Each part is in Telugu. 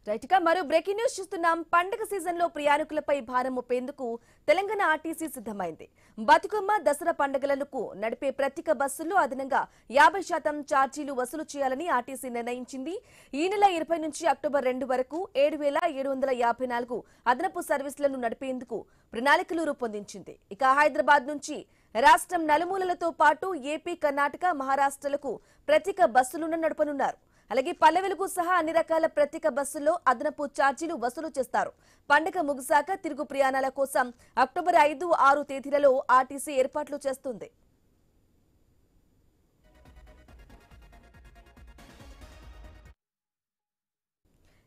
రైట్ గా మరో బ్రేకింగ్ న్యూస్ చూస్తున్నాం. పండగ సీజన్ లో ప్రయాణికులపై భారం మోపేందుకు తెలంగాణ ఆర్టీసీ సిద్ధమైంది. బతుకమ్మ, దసరా పండుగలకు నడిపే ప్రత్యేక బస్సుల్లో అదనంగా 50% ఛార్జీలు వసూలు చేయాలని ఆర్టీసీ నిర్ణయించింది. ఈ నెల 20 నుంచి అక్టోబర్ 2 వరకు 7,754 అదనపు సర్వీసులను నడిపేందుకు ప్రణాళికలు రూపొందించింది. ఇక హైదరాబాద్ నుంచి రాష్ట్రం నలుమూలలతో పాటు ఏపీ, కర్ణాటక, మహారాష్ట్రలకు ప్రత్యేక బస్సులను నడపనున్నారు. అలాగే పల్లె వెలుగు సహా అన్ని రకాల ప్రత్యేక బస్సుల్లో అదనపు ఛార్జీలు వసూలు చేస్తారు. పండుగ ముగిశాక తిరుగు ప్రయాణాల కోసం అక్టోబర్ 5, 6 తేదీలలో ఆర్టీసీ ఏర్పాట్లు చేస్తుంది.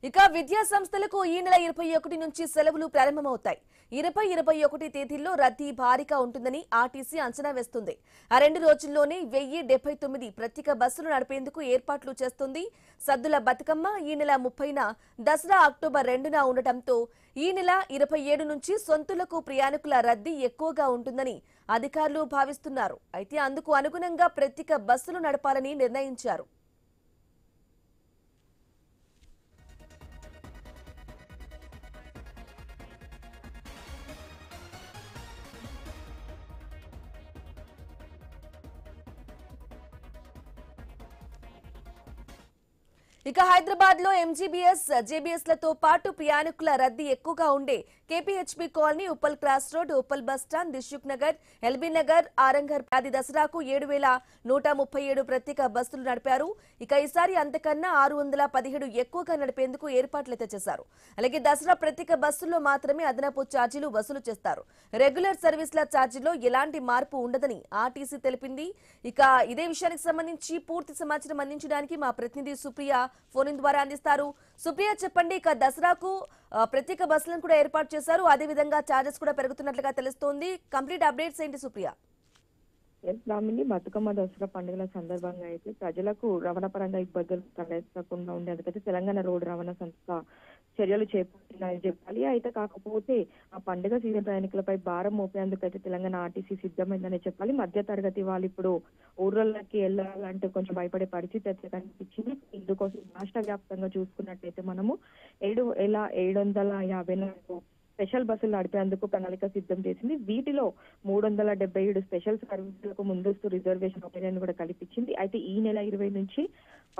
ఇక విద్యా సంస్థలకు ఈ నెల 21 నుంచి సెలవులు ప్రారంభమవుతాయి. 20, 21 తేదీల్లో రద్దీ భారీగా ఉంటుందని ఆర్టీసీ అంచనా వేస్తుంది. ఆ 2 రోజుల్లోనే 1079 ప్రత్యేక బస్సులు నడిపేందుకు ఏర్పాట్లు చేస్తుంది. సద్దుల బతుకమ్మ ఈ నెల 30న, దసరా అక్టోబర్ 2న ఉండటంతో ఈ నెల 27 నుంచి సొంతులకు ప్రయాణికుల రద్దీ ఎక్కువగా ఉంటుందని అధికారులు భావిస్తున్నారు. అయితే అందుకు అనుగుణంగా ప్రత్యేక బస్సులు నడపాలని నిర్ణయించారు. ఇక హైదరాబాద్ లో ఎంజీబీఎస్, జేబీఎస్ లతో పాటు ప్రయాణికుల రద్దీ ఎక్కువగా ఉండే KPHB colony, Uppal cross road, Uppal bus stand, Dilsukh Nagar, LB Nagar, Aramghar ఆది దసరాకు 7,137 ప్రత్యేక బస్సులు నడిపారు. ఇక ఈసారి అంతకన్నా 617 ఎక్కువగా నడిపేందుకు ఏర్పాట్లయితే చేశారు. అలాగే దసరా ప్రత్యేక బస్సుల్లో మాత్రమే అదనపు ఛార్జీలు వసూలు చేస్తారు. రెగ్యులర్ సర్వీసుల ఛార్జీలో ఎలాంటి మార్పు ఉండదని ఆర్టీసీ తెలిపింది. ఇక ఇదే విషయానికి సంబంధించి పూర్తి సమాచారం అందించడానికి మా ప్రతినిధి సుప్రియ ఫోన్ ద్వారా అందిస్తారు. సుప్రియ, చెప్పండి. ఇక దసరాకు ప్రత్యేక బస్సులను కూడా ఏర్పాటు చేశారు. అదే విధంగా చార్జెస్ కూడా పెరుగుతున్నట్లుగా తెలుస్తోంది. కంప్లీట్ అప్డేట్స్ ఏంటి సుప్రియ? దామిని బతుకమ్మ, దసరా పండుగల సందర్భంగా అయితే ప్రజలకు రవాణా పరంగా ఇబ్బందులు తలెత్తకుండా ఉండేందుకైతే తెలంగాణ రోడ్డు రవాణా సంస్థ చర్యలు చేపట్టిందని చెప్పాలి. అయితే కాకపోతే ఆ పండుగ సీజన్ ప్రయాణికులపై భారం మోపేందుకైతే తెలంగాణ ఆర్టీసీ సిద్ధమైందని చెప్పాలి. మధ్య తరగతి వాళ్ళు ఇప్పుడు ఊర్లలోకి వెళ్ళాలంటే కొంచెం భయపడే పరిస్థితి అయితే కనిపించింది. ఇందుకోసం రాష్ట్ర వ్యాప్తంగా చూసుకున్నట్టయితే మనము 7,754 స్పెషల్ బస్సులు నడిపేందుకు ప్రణాళిక సిద్ధం చేసింది. వీటిలో 377 స్పెషల్ సర్వీసులకు ముందస్తు రిజర్వేషన్ ఒపీనియన్ కూడా కల్పించింది. అయితే ఈ నెల 20 నుంచి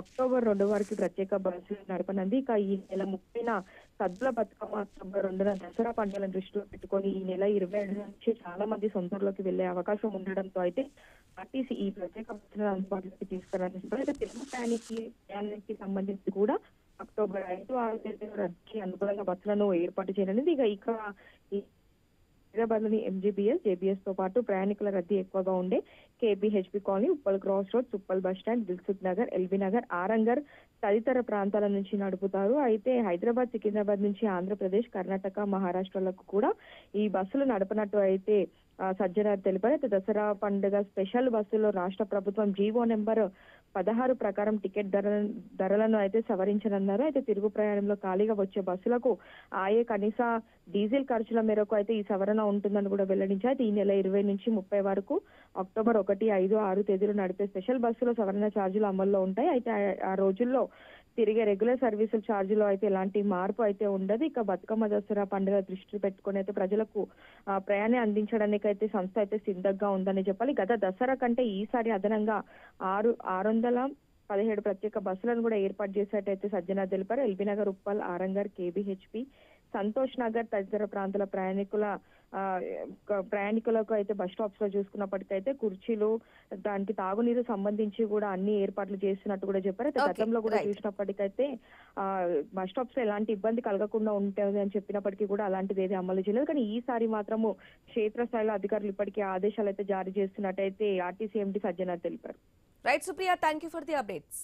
అక్టోబర్ 2 వరకు ప్రత్యేక బస్సులు నడపనుంది. ఇక ఈ నెల 30న సద్దుల బతుకమ్మ, అక్టోబర్ 2న దసరా పండుగలను దృష్టిలో పెట్టుకొని ఈ నెల 27 నుంచి చాలా మంది సొంతూరులోకి వెళ్లే అవకాశం ఉండడంతో అయితే ఆర్టీసీ ఈ ప్రత్యేక బస్సులను అందుబాటులోకి తీసుకురావాలని తెలుగు ప్రయాణానికి సంబంధించి కూడా అక్టోబర్ 5, 6 తేదీన రద్దీకి అనుగుణంగా బస్సులను ఏర్పాటు చేయనుంది. ఇక హైదరాబాద్ లోని ఎంజీబీఎస్, జేబీఎస్ తో పాటు ప్రయాణికుల రద్దీ ఎక్కువగా ఉండే KPHB colony, Uppal cross road, Uppal bus stand, Dilsukh Nagar, LB Nagar, Aramghar తదితర ప్రాంతాల నుంచి నడుపుతారు. అయితే హైదరాబాద్, సికింద్రాబాద్ నుంచి ఆంధ్రప్రదేశ్, కర్ణాటక, మహారాష్ట్రలకు కూడా ఈ బస్సులు నడపనట్టు అయితే సజ్జనార్ తెలిపారు. అయితే దసరా పండుగ స్పెషల్ బస్సులో రాష్ట్ర ప్రభుత్వం జీవో నెంబర్ 16 ప్రకారం టికెట్ ధరలను అయితే సవరించనున్నారు. అయితే తిరుగు ప్రయాణంలో ఖాళీగా వచ్చే బస్సులకు ఆయే కనీస డీజిల్ ఖర్చుల మేరకు అయితే ఈ సవరణ ఉంటుందని కూడా వెల్లడించారు. అయితే ఈ నెల 20 నుంచి 30 వరకు అక్టోబర్ 1, 5, 6 తేదీలు నడిపే స్పెషల్ బస్సులో సవరణ ఛార్జీలు అమల్లో ఉంటాయి. అయితే ఆ రోజుల్లో తిరిగే రెగ్యులర్ సర్వీసుల ఛార్జీలో అయితే ఎలాంటి మార్పు అయితే ఉండదు. ఇక బతుకమ్మ, దసరా పండుగ దృష్టి పెట్టుకుని అయితే ప్రజలకు ప్రయాణం అందించడానికి అయితే సంస్థ అయితే సిద్ధంగా ఉందని చెప్పాలి. గత దసరా కంటే ఈసారి అదనంగా 617 ప్రత్యేక బస్సులను కూడా ఏర్పాటు చేసేటైతే సజ్జన తెలిపారు. ఎల్బీ నగర్, ఉప్పల్, ఆరంగర్, కేబీహెచ్పీ, సంతోష్ నగర్ తదితర ప్రాంతాల ప్రయాణికులకు అయితే బస్ స్టాప్స్ లో చూసుకున్నప్పటికైతే కుర్చీలు, దానికి తాగునీరు సంబంధించి కూడా అన్ని ఏర్పాట్లు చేస్తున్నట్టు కూడా చెప్పారు. అయితే గతంలో కూడా చూసినప్పటికైతే బస్ స్టాప్స్ లో ఎలాంటి ఇబ్బంది కలగకుండా ఉంటుంది అని చెప్పినప్పటికీ కూడా అలాంటిది ఏది అమలు చేయలేదు. కానీ ఈసారి మాత్రము క్షేత్రస్థాయిలో అధికారులు ఇప్పటికీ ఆదేశాలు అయితే జారీ చేస్తున్నట్టయితే ఆర్టీసీ ఎండీ సజ్జనార్ తెలిపారు. Right Supriya, thank you for the updates.